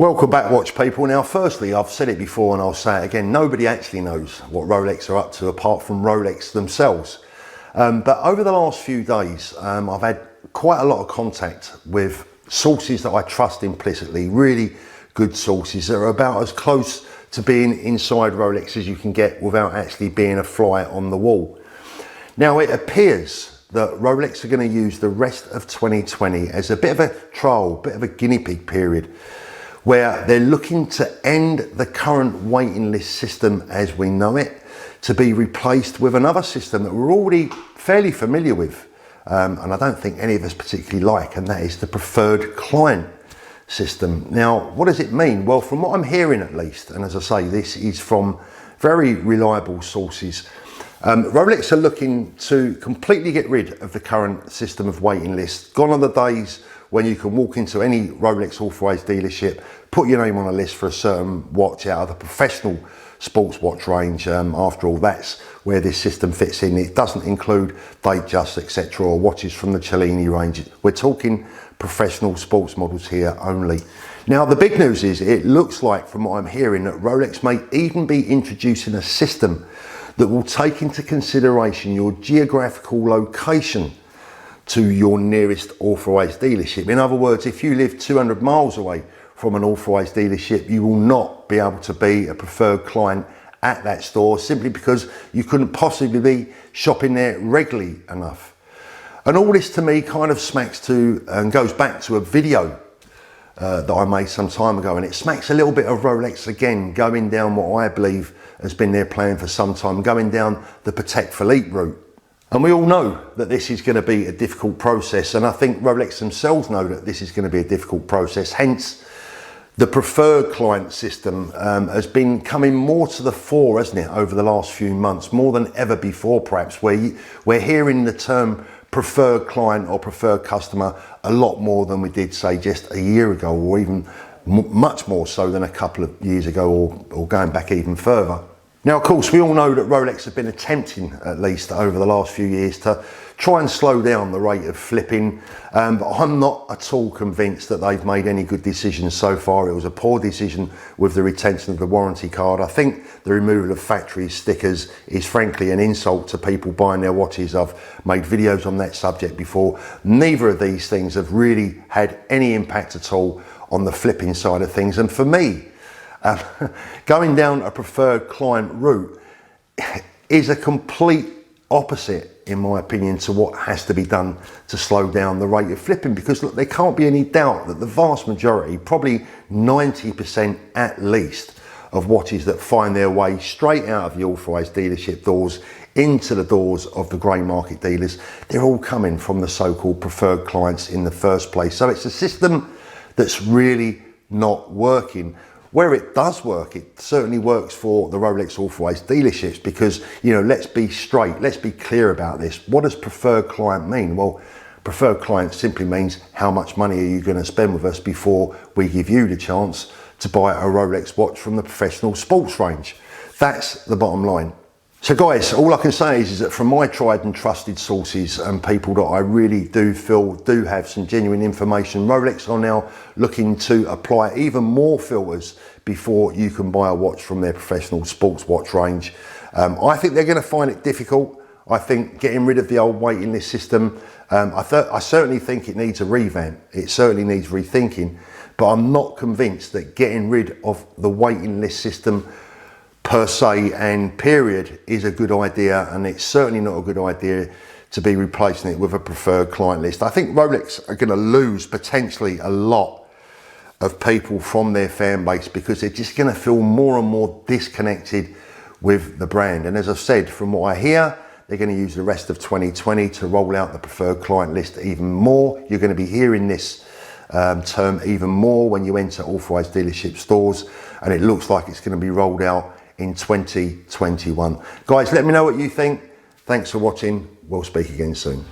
Welcome back, watch people. Now firstly, I've said it before and I'll say it again, nobody actually knows what Rolex are up to apart from Rolex themselves. But over the last few days, I've had quite a lot of contact with sources that I trust implicitly, really good sources that are about as close to being inside Rolex as you can get without actually being a fly on the wall. Now it appears that Rolex are going to use the rest of 2020 as a bit of a trial, bit of a guinea pig period, where they're looking to end the current waiting list system as we know it, to be replaced with another system that we're already fairly familiar with, and I don't think any of us particularly like, and that is the preferred client system. Now, what does it mean? Well, from what I'm hearing at least, and as I say, this is from very reliable sources, Rolex are looking to completely get rid of the current system of waiting lists. Gone are the days when you can walk into any Rolex authorised dealership, put your name on a list for a certain watch out of the professional sports watch range. After all, that's where this system fits in. It doesn't include Datejust, etc., or watches from the Cellini range. We're talking professional sports models here only. Now, the big news is it looks like, from what I'm hearing, that Rolex may even be introducing a system that will take into consideration your geographical location to your nearest authorised dealership. In other words, if you live 200 miles away from an authorised dealership, you will not be able to be a preferred client at that store simply because you couldn't possibly be shopping there regularly enough. And all this to me kind of smacks to and goes back to a video that I made some time ago, and it smacks a little bit of Rolex again, going down what I believe has been their plan for some time, going down the Patek Philippe route. And we all know that this is going to be a difficult process, and I think Rolex themselves know that this is going to be a difficult process. Hence, the preferred client system has been coming more to the fore, hasn't it, over the last few months, more than ever before perhaps, where we're hearing the term preferred client or preferred customer a lot more than we did, say, just a year ago, or even much more so than a couple of years ago, or going back even further. Now, of course, we all know that Rolex have been attempting, at least over the last few years, to try and slow down the rate of flipping, but I'm not at all convinced that they've made any good decisions so far. It was a poor decision with the retention of the warranty card. I think the removal of factory stickers is frankly an insult to people buying their watches. I've made videos on that subject before. Neither of these things have really had any impact at all on the flipping side of things, and for me, going down a preferred client route is a complete opposite, in my opinion, to what has to be done to slow down the rate of flipping. Because look, there can't be any doubt that the vast majority, probably 90% at least, of watches that find their way straight out of the authorised dealership doors into the doors of the grey market dealers, they're all coming from the so-called preferred clients in the first place. So it's a system that's really not working. Where it does work, it certainly works for the Rolex authorised dealerships, because, you know, let's be straight, let's be clear about this. What does preferred client mean? Well, preferred client simply means how much money are you going to spend with us before we give you the chance to buy a Rolex watch from the professional sports range. That's the bottom line. So guys, all I can say is that from my tried and trusted sources and people that I really do feel do have some genuine information, Rolex are now looking to apply even more filters before you can buy a watch from their professional sports watch range. I think they're going to find it difficult. I think getting rid of the old waiting list system, I certainly think it needs a revamp. It certainly needs rethinking, but I'm not convinced that getting rid of the waiting list system per se and period is a good idea, and it's certainly not a good idea to be replacing it with a preferred client list. I think Rolex are going to lose potentially a lot of people from their fan base because they're just going to feel more and more disconnected with the brand. And as I've said, from what I hear, they're going to use the rest of 2020 to roll out the preferred client list even more. You're going to be hearing this term even more when you enter authorised dealership stores, and it looks like it's going to be rolled out in 2021. Guys, let me know what you think. Thanks for watching. We'll speak again soon.